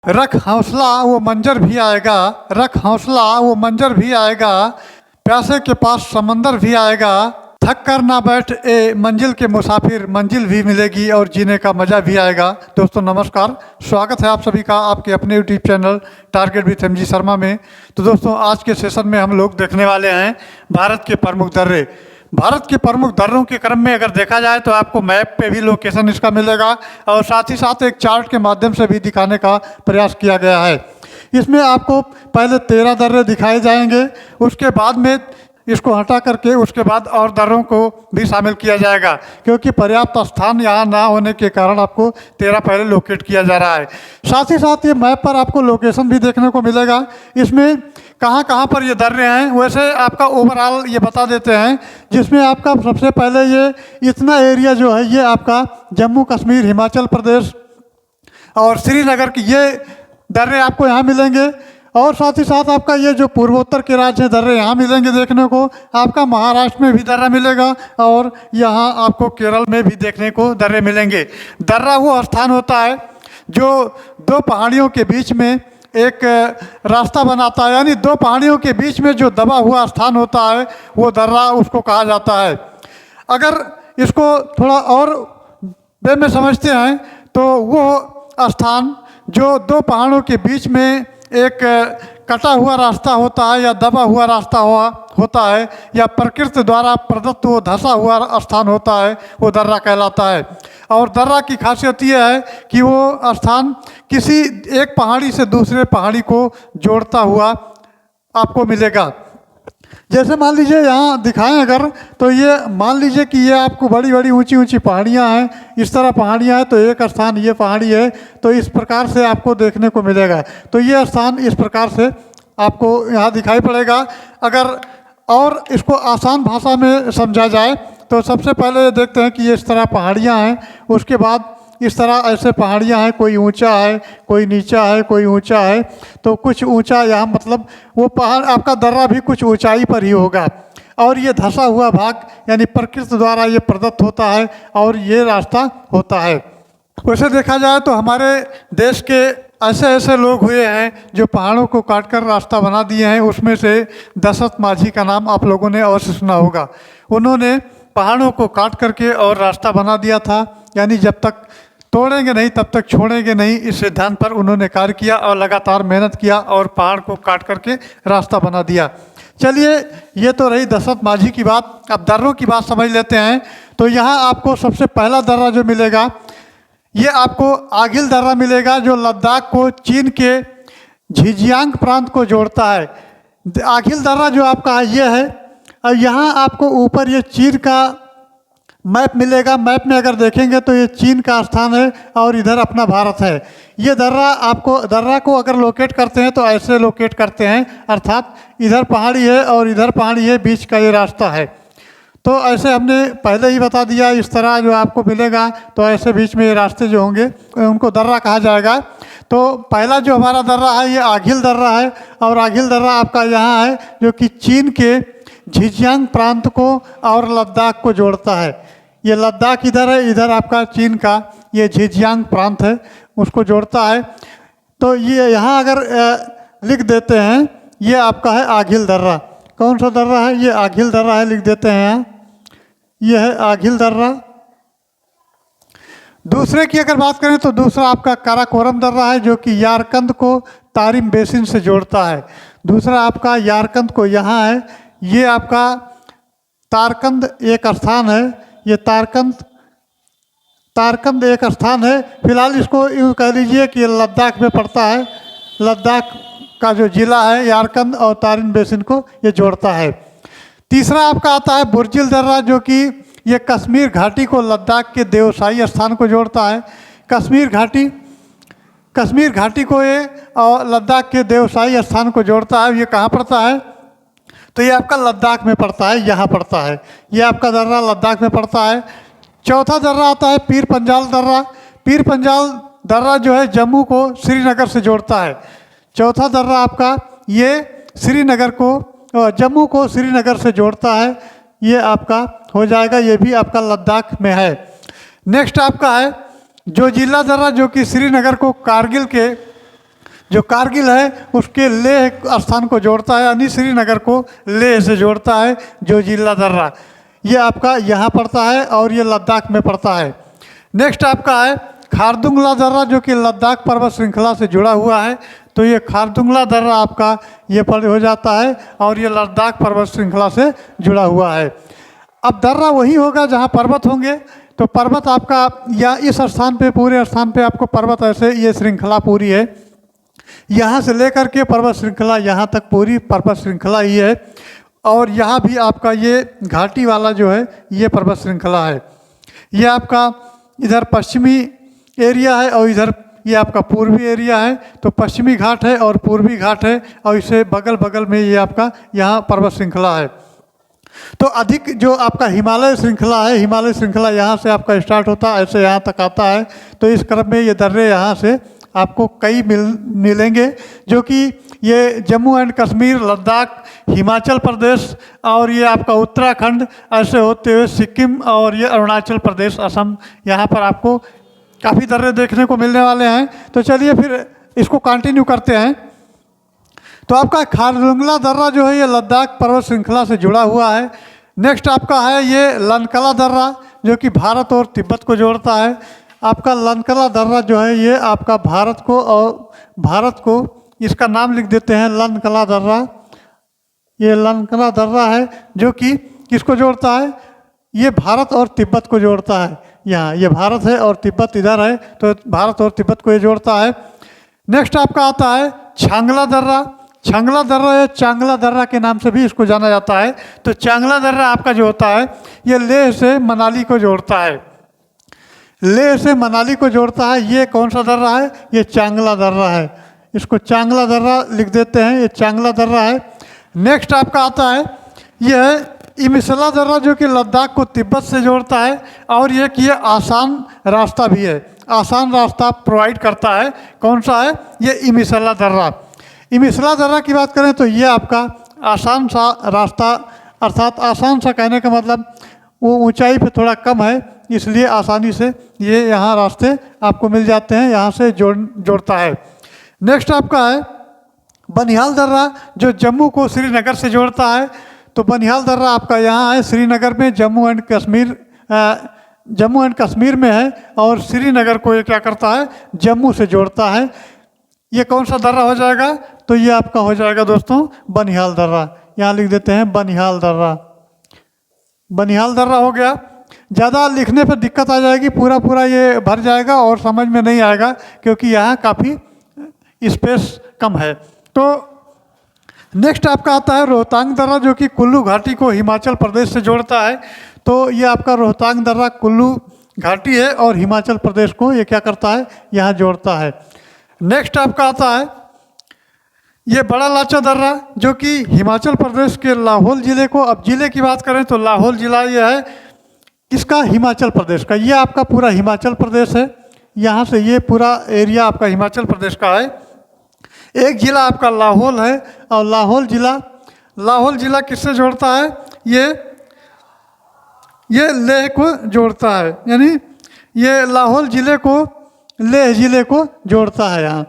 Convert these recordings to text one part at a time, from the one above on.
रख हौसला वो मंजर भी आएगा, रख हौसला वो मंजर भी आएगा, प्यासे के पास समंदर भी आएगा, थक कर ना बैठ ए मंजिल के मुसाफिर, मंजिल भी मिलेगी और जीने का मज़ा भी आएगा। दोस्तों नमस्कार, स्वागत है आप सभी का आपके अपने YouTube channel target with MG Sharma में। तो दोस्तों आज के सेशन में हम लोग देखने वाले हैं भारत के प्रमुख दर्रे। भारत के प्रमुख दर्रों के क्रम में अगर देखा जाए तो आपको मैप पे भी लोकेशन इसका मिलेगा और साथ ही साथ एक चार्ट के माध्यम से भी दिखाने का प्रयास किया गया है। इसमें आपको पहले 13 दर्रे दिखाए जाएंगे, उसके बाद में इसको हटा करके उसके बाद और दर्रों को भी शामिल किया जाएगा, क्योंकि पर्याप्त स्थान यहाँ ना होने के कारण आपको 13 पहले लोकेट किया जा रहा है। साथ ही साथ ये मैप पर आपको लोकेशन भी देखने को मिलेगा, इसमें कहाँ कहाँ पर ये दर्रे हैं वैसे आपका ओवरऑल ये बता देते हैं। जिसमें आपका सबसे पहले ये इतना एरिया जो है ये आपका जम्मू कश्मीर, हिमाचल प्रदेश और श्रीनगर की ये दर्रे आपको यहाँ मिलेंगे। और साथ ही साथ आपका ये जो पूर्वोत्तर के राज्य हैं दर्रे यहाँ मिलेंगे देखने को। आपका महाराष्ट्र में भी दर्रा मिलेगा और यहाँ आपको केरल में भी देखने को दर्रे मिलेंगे। दर्रा वो स्थान होता है जो दो पहाड़ियों के बीच में एक रास्ता बनाता है, यानी दो पहाड़ियों के बीच में जो दबा हुआ स्थान होता है वो दर्रा उसको कहा जाता है। अगर इसको थोड़ा और वे में समझते हैं तो वो स्थान जो दो पहाड़ों के बीच में एक कटा हुआ रास्ता होता है या दबा हुआ रास्ता होता है या प्रकृति द्वारा प्रदत्त वो धंसा हुआ स्थान होता है वो दर्रा कहलाता है। और दर्रा की खासियत ये है कि वो स्थान किसी एक पहाड़ी से दूसरे पहाड़ी को जोड़ता हुआ आपको मिलेगा। जैसे मान लीजिए यहाँ दिखाएं अगर तो ये मान लीजिए कि ये आपको बड़ी बड़ी ऊंची ऊंची पहाड़ियाँ हैं, इस तरह पहाड़ियाँ हैं तो एक स्थान ये पहाड़ी है, तो इस प्रकार से आपको देखने को मिलेगा। तो ये स्थान इस प्रकार से आपको यहाँ दिखाई पड़ेगा। अगर और इसको आसान भाषा में समझा जाए तो सबसे पहले देखते हैं कि ये इस तरह पहाड़ियाँ हैं, उसके बाद इस तरह ऐसे पहाड़ियाँ हैं, कोई ऊंचा है कोई नीचा है कोई ऊंचा है। तो कुछ ऊंचा यहाँ मतलब वो पहाड़ आपका दर्रा भी कुछ ऊंचाई पर ही होगा और ये धंसा हुआ भाग यानी प्रकृति द्वारा ये प्रदत्त होता है और ये रास्ता होता है। वैसे देखा जाए तो हमारे देश के ऐसे ऐसे लोग हुए हैं जो पहाड़ों को काटकर रास्ता बना दिए हैं। उसमें से दशरथ माझी का नाम आप लोगों ने अवश्य सुना होगा। उन्होंने पहाड़ों को काट करके और रास्ता बना दिया था, यानी जब तक तोड़ेंगे नहीं तब तक छोड़ेंगे नहीं, इस सिद्धांत पर उन्होंने कार्य किया और लगातार मेहनत किया और पहाड़ को काट करके रास्ता बना दिया। चलिए ये तो रही दशरथ माझी की बात। अब दर्रों की बात समझ लेते हैं। तो यहाँ आपको सबसे पहला दर्रा जो मिलेगा ये आपको आगिल दर्रा मिलेगा, जो लद्दाख को चीन के झिजियांग प्रांत को जोड़ता है। आगिल दर्रा जो आपका ये है और यहाँ आपको ऊपर ये चीन का मैप मिलेगा। मैप में अगर देखेंगे तो ये चीन का स्थान है और इधर अपना भारत है। ये दर्रा को अगर लोकेट करते हैं तो ऐसे लोकेट करते हैं, अर्थात इधर पहाड़ी है और इधर पहाड़ी है, बीच का ये रास्ता है। तो ऐसे हमने पहले ही बता दिया, इस तरह जो आपको मिलेगा तो ऐसे बीच में ये रास्ते जो होंगे उनको दर्रा कहा जाएगा। तो पहला जो हमारा दर्रा है ये आगिल दर्रा है और आगिल दर्रा आपका यहाँ है जो कि चीन के झिजियांग प्रांत को और लद्दाख को जोड़ता है। ये लद्दाख इधर है, इधर आपका चीन का ये झिजियांग प्रांत है उसको जोड़ता है। तो ये यहाँ अगर लिख देते हैं ये आपका है आगिल दर्रा। कौन सा दर्रा है? ये आगिल दर्रा है, लिख देते हैं यहाँ, ये है आगिल दर्रा। दूसरे की अगर बात करें तो दूसरा आपका काराकोरम दर्रा है जो कि यारकंद को तारिम बेसिन से जोड़ता है। दूसरा आपका यारकंद को यहाँ है, ये आपका तारकंद एक स्थान है, ये तारकंद एक स्थान है। फिलहाल इसको यूँ कह लीजिए कि लद्दाख में पड़ता है। लद्दाख का जो जिला है यारकंद और तारिम बेसिन को ये जोड़ता है। तीसरा आपका आता है बुर्जिल दर्रा जो कि ये कश्मीर घाटी को लद्दाख के देवसाई स्थान को जोड़ता है। कश्मीर घाटी को ये और लद्दाख के देवसाई स्थान को जोड़ता है। ये कहाँ पड़ता है? तो ये आपका लद्दाख में पड़ता है, यहाँ पड़ता है। ये आपका दर्रा लद्दाख में पड़ता है। चौथा दर्रा आता है पीर पंजाल दर्रा। पीर पंजाल दर्रा जो है जम्मू को श्रीनगर से जोड़ता है। चौथा दर्रा आपका ये श्रीनगर को जम्मू को श्रीनगर से जोड़ता है। ये आपका हो जाएगा, ये भी आपका लद्दाख में है। नेक्स्ट आपका है जोजिला दर्रा जो कि श्रीनगर को कारगिल के जो कारगिल है उसके लेह स्थान को जोड़ता है, यानी श्रीनगर को लेह से जोड़ता है जोजिला दर्रा। ये आपका यहाँ पड़ता है और ये लद्दाख में पड़ता है। नेक्स्ट आपका है खारदुंगला दर्रा, जो कि लद्दाख पर्वत श्रृंखला से जुड़ा हुआ है। तो ये खारदुंगला दर्रा आपका ये पर हो जाता है और ये लद्दाख पर्वत श्रृंखला से जुड़ा हुआ है। अब दर्रा वही होगा जहाँ पर्वत होंगे, तो पर्वत आपका या इस स्थान पे, पूरे स्थान पे आपको पर्वत ऐसे ये श्रृंखला पूरी है, यहाँ से लेकर के पर्वत श्रृंखला यहाँ तक पूरी पर्वत श्रृंखला ही है। और यहाँ भी आपका ये घाटी वाला जो है ये पर्वत श्रृंखला है। ये आपका इधर पश्चिमी एरिया है और इधर ये आपका पूर्वी एरिया है। तो पश्चिमी घाट है और पूर्वी घाट है और इसे बगल बगल में ये आपका यहाँ पर्वत श्रृंखला है। तो अधिक जो आपका हिमालय श्रृंखला है, हिमालय श्रृंखला यहाँ से आपका स्टार्ट होता है, ऐसे यहाँ तक आता है। तो इस क्रम में ये दर्रे यहाँ से आपको कई मिलेंगे, जो कि ये जम्मू एंड कश्मीर, लद्दाख, हिमाचल प्रदेश और ये आपका उत्तराखंड, ऐसे होते हुए सिक्किम और ये अरुणाचल प्रदेश, असम, यहाँ पर आपको काफ़ी दर्रे देखने को मिलने वाले हैं। तो चलिए फिर इसको कंटिन्यू करते हैं। तो आपका खारदुंगला दर्रा जो है ये लद्दाख पर्वत श्रृंखला से जुड़ा हुआ है। नेक्स्ट आपका है ये लनकला दर्रा, जो कि भारत और तिब्बत को जोड़ता है। आपका लनकला दर्रा जो है ये आपका भारत को इसका नाम लिख देते हैं लनकला दर्रा। ये लनकला दर्रा है जो कि किसको जोड़ता है, ये भारत और तिब्बत को जोड़ता है। यहाँ ये भारत है और तिब्बत इधर है, तो भारत और तिब्बत को ये जोड़ता है। नेक्स्ट आपका आता है छांगला दर्रा। छांगला दर्रा या चांगला दर्रा के नाम से भी इसको जाना जाता है। तो चांगला दर्रा आपका जो होता है ये लेह से मनाली को जोड़ता है, लेह से मनाली को जोड़ता है। ये कौन सा दर्रा है, ये चांगला दर्रा है। इसको चांगला दर्रा लिख देते हैं, ये चांगला दर्रा है। नेक्स्ट आपका आता है ये है इमिसला दर्रा, जो कि लद्दाख को तिब्बत से जोड़ता है और ये कि ये आसान रास्ता भी है, आसान रास्ता प्रोवाइड करता है। कौन सा है, ये इमिसला दर्रा। इमिसला दर्रा की बात करें तो ये आपका आसान सा रास्ता, अर्थात आसान सा कहने का मतलब वो ऊंचाई पे थोड़ा कम है, इसलिए आसानी से ये यहाँ रास्ते आपको मिल जाते हैं, यहाँ से जोड़ता है। नेक्स्ट आपका है बनिहाल दर्रा, जो जम्मू को श्रीनगर से जोड़ता है। तो बनिहाल दर्रा आपका यहाँ है श्रीनगर में, जम्मू एंड कश्मीर में है और श्रीनगर को ये क्या करता है, जम्मू से जोड़ता है। ये कौन सा दर्रा हो जाएगा, तो ये आपका हो जाएगा दोस्तों बनिहाल दर्रा। यहाँ लिख देते हैं बनिहाल दर्रा। बनिहाल दर्रा हो गया। ज़्यादा लिखने पर दिक्कत आ जाएगी, पूरा पूरा ये भर जाएगा और समझ में नहीं आएगा, क्योंकि यहाँ काफ़ी स्पेस कम है। तो नेक्स्ट आपका आता है रोहतांग दर्रा, जो कि कुल्लू घाटी को हिमाचल प्रदेश से जोड़ता है। तो ये आपका रोहतांग दर्रा कुल्लू घाटी है और हिमाचल प्रदेश को ये क्या करता है, यहाँ जोड़ता है। नेक्स्ट आपका आता है ये बड़ा लाचा दर्रा, जो कि हिमाचल प्रदेश के लाहौल ज़िले को, अब ज़िले की बात करें तो लाहौल ज़िला ये है किसका, हिमाचल प्रदेश का। ये आपका पूरा हिमाचल प्रदेश है, यहाँ से ये पूरा एरिया आपका हिमाचल प्रदेश का है। एक ज़िला आपका लाहौल है और लाहौल ज़िला किससे जोड़ता है, ये लेह को जोड़ता है, यानी ये लाहौल ज़िले को लेह ज़िले को जोड़ता है यहाँ।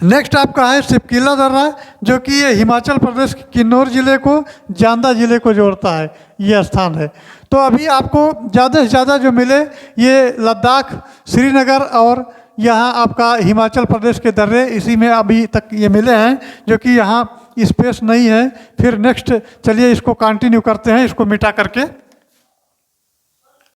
नेक्स्ट आपका है सिपकीला दर्रा, जो कि ये हिमाचल प्रदेश के किन्नौर ज़िले को जांदा ज़िले को जोड़ता है, ये स्थान है। तो अभी आपको ज़्यादा से ज़्यादा जो मिले ये लद्दाख, श्रीनगर और यहाँ आपका हिमाचल प्रदेश के दर्रे, इसी में अभी तक ये मिले हैं, जो कि यहाँ स्पेस नहीं है। फिर नेक्स्ट चलिए इसको कंटिन्यू करते हैं, इसको मिटा करके।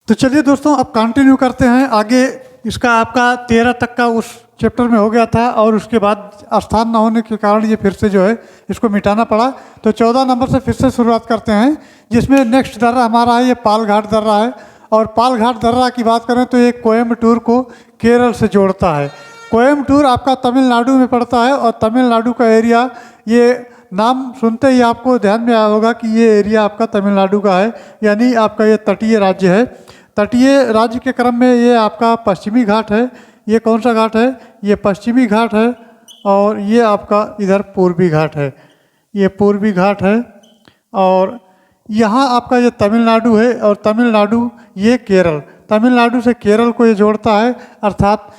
तो चलिए दोस्तों अब कंटिन्यू करते हैं आगे। इसका आपका 13 तक का उस चैप्टर में हो गया था और उसके बाद स्थान न होने के कारण ये फिर से जो है इसको मिटाना पड़ा। तो 14 नंबर से फिर से शुरुआत करते हैं, जिसमें नेक्स्ट दर्रा हमारा है ये पालघाट दर्रा है। और पालघाट दर्रा की बात करें तो ये कोयम्बटूर को केरल से जोड़ता है। कोयम्बटूर आपका तमिलनाडु में पड़ता है और तमिलनाडु का एरिया, ये नाम सुनते ही आपको ध्यान में आया होगा कि ये एरिया आपका तमिलनाडु का है, यानी आपका ये तटीय राज्य है। तटीय राज्य के क्रम में ये आपका पश्चिमी घाट है। ये कौन सा घाट है, ये पश्चिमी घाट है और ये आपका इधर पूर्वी घाट है, ये पूर्वी घाट है। और यहाँ आपका ये तमिलनाडु है और तमिलनाडु ये केरल, तमिलनाडु से केरल को ये जोड़ता है। अर्थात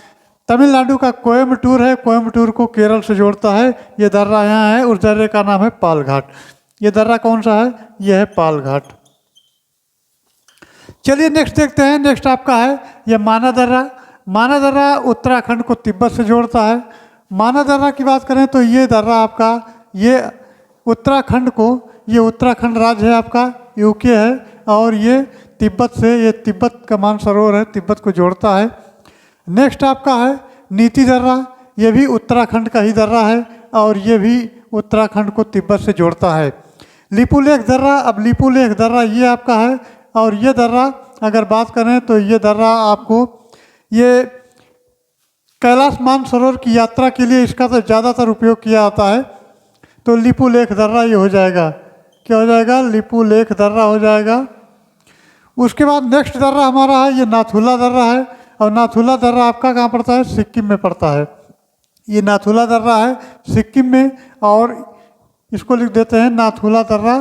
तमिलनाडु का कोयम्बटूर है, कोयम्बटूर को केरल से जोड़ता है। ये दर्रा यहाँ है, उस दर्रे का नाम है पाल घाट। ये दर्रा कौन सा है? ये है पाल घाट। चलिए नेक्स्ट देखते हैं। नेक्स्ट आपका है ये माना दर्रा। माना दर्रा उत्तराखंड को तिब्बत से जोड़ता है। माना दर्रा की बात करें तो ये दर्रा आपका ये उत्तराखंड को, ये उत्तराखंड राज्य है आपका, यूके है, और ये तिब्बत से, ये तिब्बत का मानसरोवर है, तिब्बत को जोड़ता है। नेक्स्ट आपका है नीति दर्रा। ये भी उत्तराखंड का ही दर्रा है और ये भी उत्तराखंड को तिब्बत से जोड़ता है। लिपुलेख दर्रा, अब लिपुलेख दर्रा ये आपका है, और ये दर्रा अगर बात करें तो ये दर्रा आपको ये कैलाश मानसरोवर की यात्रा के लिए इसका तो ज़्यादातर उपयोग किया जाता है। तो लिपुलेख दर्रा ये हो जाएगा, क्या हो जाएगा? लिपुलेख दर्रा हो जाएगा। उसके बाद नेक्स्ट दर्रा हमारा है ये नाथुला दर्रा है, और नाथुला दर्रा आपका कहाँ पड़ता है? सिक्किम में पड़ता है। ये नाथुला दर्रा है सिक्किम में, और इसको लिख देते हैं नाथुला दर्रा,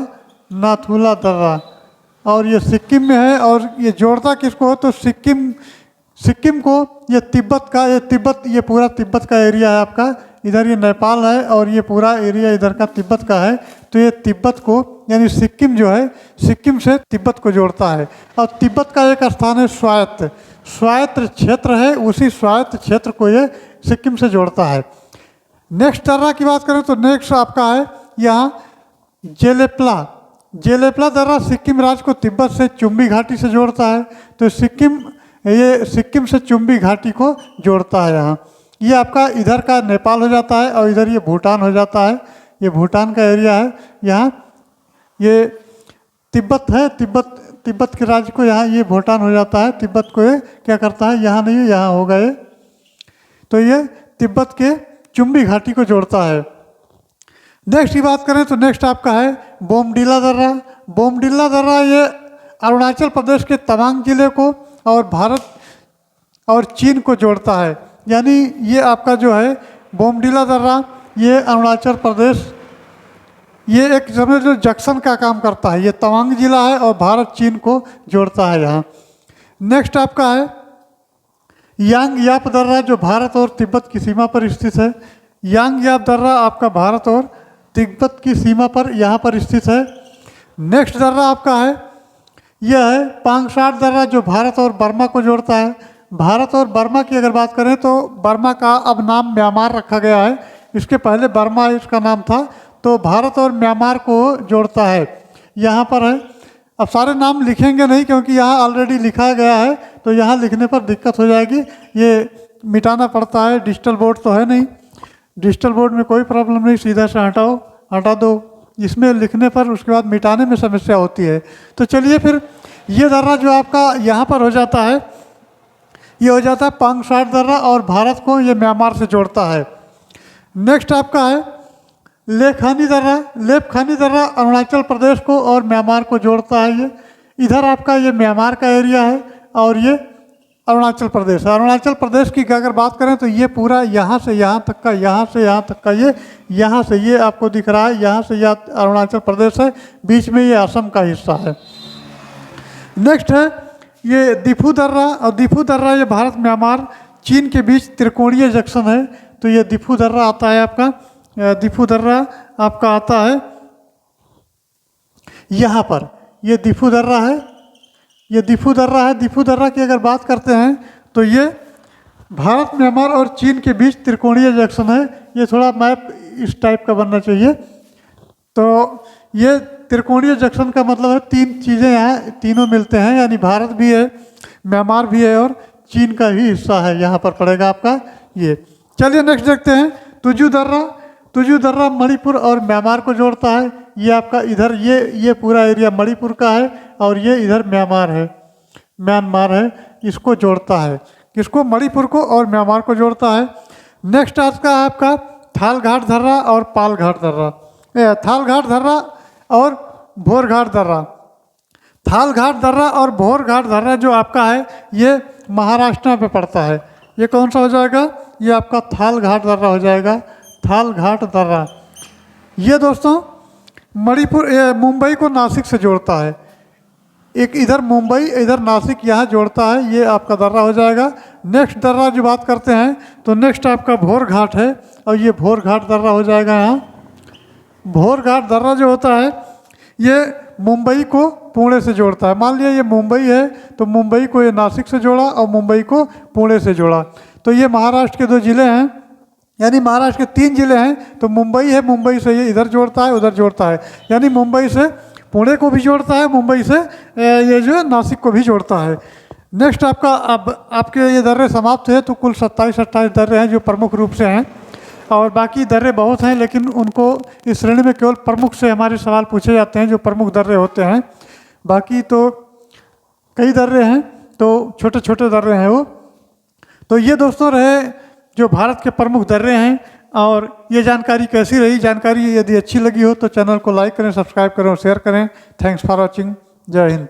नाथुला दर्रा, और ये सिक्किम में है। और ये जोड़ता किसको है? तो सिक्किम को ये तिब्बत का, ये तिब्बत, ये पूरा तिब्बत का एरिया है आपका। इधर ये नेपाल है और ये पूरा एरिया इधर का तिब्बत का है। तो ये तिब्बत को, यानी सिक्किम जो है, सिक्किम से तिब्बत को जोड़ता है। और तिब्बत का एक स्थान है स्वायत्त, स्वायत्त क्षेत्र है, उसी स्वायत्त क्षेत्र को ये सिक्किम से जोड़ता है। नेक्स्ट दर्रा की बात करें तो नेक्स्ट आपका है यहाँ जेलेप्ला। जेलेप्ला दर्रा सिक्किम राज्य को तिब्बत से चुम्बी घाटी से जोड़ता है। तो सिक्किम, ये सिक्किम से चुम्बी घाटी को जोड़ता है। यहाँ ये आपका इधर का नेपाल हो जाता है और इधर ये भूटान हो जाता है। ये भूटान का एरिया है। यहाँ ये तिब्बत है, तिब्बत के राज्य को यहाँ ये भूटान हो जाता है। तिब्बत को ये क्या करता है? यहाँ नहीं है, यहाँ होगा ये। तो ये तिब्बत के चुम्बी घाटी को जोड़ता है। नेक्स्ट की बात करें तो नेक्स्ट आपका है बोमडिला दर्रा। बोमडिला दर्रा ये अरुणाचल प्रदेश के तवांग जिले को और भारत और चीन को जोड़ता है। यानी ये आपका जो है बोमडिला दर्रा, ये अरुणाचल प्रदेश, ये एक समझ लो जंक्शन का काम करता है। ये तवांग जिला है और भारत चीन को जोड़ता है यहाँ। नेक्स्ट आपका है यांग याप दर्रा, जो भारत और तिब्बत की सीमा पर स्थित है। यांग याप दर्रा आपका भारत और तिब्बत की सीमा पर यहाँ पर स्थित है। नेक्स्ट दर्रा आपका है यह है पांगसाट दर्रा, जो भारत और बर्मा को जोड़ता है। भारत और बर्मा की अगर बात करें तो बर्मा का अब नाम म्यांमार रखा गया है, इसके पहले बर्मा इसका नाम था। तो भारत और म्यांमार को जोड़ता है। यहाँ पर है, अब सारे नाम लिखेंगे नहीं क्योंकि यहाँ ऑलरेडी लिखा गया है, तो यहाँ लिखने पर दिक्कत हो जाएगी, ये मिटाना पड़ता है। डिजिटल बोर्ड तो है नहीं, डिजिटल बोर्ड में कोई प्रॉब्लम नहीं, सीधा से हटाओ, हटा दो। इसमें लिखने पर उसके बाद मिटाने में समस्या होती है। तो चलिए फिर ये दर्रा जो आपका यहाँ पर हो जाता है, ये हो जाता है पांगसाट दर्रा, और भारत को ये म्यांमार से जोड़ता है। नेक्स्ट आपका है लेपखानी दर्रा। लेपखानी दर्रा अरुणाचल प्रदेश को और म्यांमार को जोड़ता है। ये इधर आपका ये म्यांमार का एरिया है और ये अरुणाचल प्रदेश है। अरुणाचल प्रदेश की अगर बात करें तो ये पूरा यहाँ से यहाँ तक का, यहाँ से यहाँ तक का, ये यहाँ से ये आपको दिख रहा है, यहाँ से यह अरुणाचल प्रदेश है, बीच में ये असम का हिस्सा है। नेक्स्ट है ये दिफू दर्रा, और दिफू दर्रा ये भारत म्यांमार चीन के बीच त्रिकोणीय जंक्शन है। तो ये दिफू दर्रा आता है आपका, दिफू दर्रा आपका आता है यहाँ पर, ये दिफू दर्रा है, ये दिफू दर्रा है। दिफू दर्रा की अगर बात करते हैं तो ये भारत म्यांमार और चीन के बीच त्रिकोणीय जंक्शन है। ये थोड़ा मैप इस टाइप का बनना चाहिए। तो ये त्रिकोणीय जंक्शन का मतलब है तीन चीज़ें यहाँ तीनों मिलते हैं, यानी भारत भी है, म्यांमार भी है और चीन का ही हिस्सा है, यहाँ पर पड़ेगा आपका ये। चलिए नेक्स्ट देखते हैं तुजू दर्रा। तुजू दर्रा मणिपुर और म्यांमार को जोड़ता है। ये आपका इधर ये पूरा एरिया मणिपुर का है और ये इधर म्यांमार है, इसको जोड़ता है। किसको? मणिपुर को और म्यांमार को जोड़ता है। नेक्स्ट आपका आपका थालघाट दर्रा और पालघाट दर्रा, थालघाट दर्रा और भोरघाट दर्रा। थालघाट दर्रा और भोरघाट दर्रा जो आपका है ये महाराष्ट्र में पड़ता है। ये कौन सा हो जाएगा? ये आपका थालघाट दर्रा हो जाएगा, थालघाट दर्रा। ये दोस्तों मणिपुर मुंबई को नासिक से जोड़ता है। एक इधर मुंबई इधर नासिक यहाँ जोड़ता है, ये आपका दर्रा हो जाएगा। नेक्स्ट दर्रा जो बात करते हैं तो नेक्स्ट आपका भोर घाट है और ये भोर घाट दर्रा हो जाएगा। यहाँ भोर घाट दर्रा जो होता है ये मुंबई को पुणे से जोड़ता है। मान लिया ये मुंबई है तो मुंबई को ये नासिक से जोड़ा और मुंबई को पुणे से जोड़ा। तो ये महाराष्ट्र के 2 ज़िले हैं, यानी महाराष्ट्र के 3 ज़िले हैं। तो मुंबई है, मुंबई से ये इधर जोड़ता है उधर जोड़ता है, यानी मुंबई से पुणे को भी जोड़ता है, मुंबई से ये जो है नासिक को भी जोड़ता है। नेक्स्ट आपका अब आपके ये दर्रे समाप्त है। तो कुल 27-28 दर्रे हैं जो प्रमुख रूप से हैं, और बाकी दर्रे बहुत हैं, लेकिन उनको इस श्रेणी में केवल प्रमुख से हमारे सवाल पूछे जाते हैं जो प्रमुख दर्रे होते हैं। बाकी तो कई दर्रे हैं, तो छोटे छोटे दर्रे हैं वो। तो ये दोस्तों रहे जो भारत के प्रमुख दर्रे हैं। और ये जानकारी कैसी रही, जानकारी यदि अच्छी लगी हो तो चैनल को लाइक करें, सब्सक्राइब करें और शेयर करें। Thanks for watching. जय हिंद।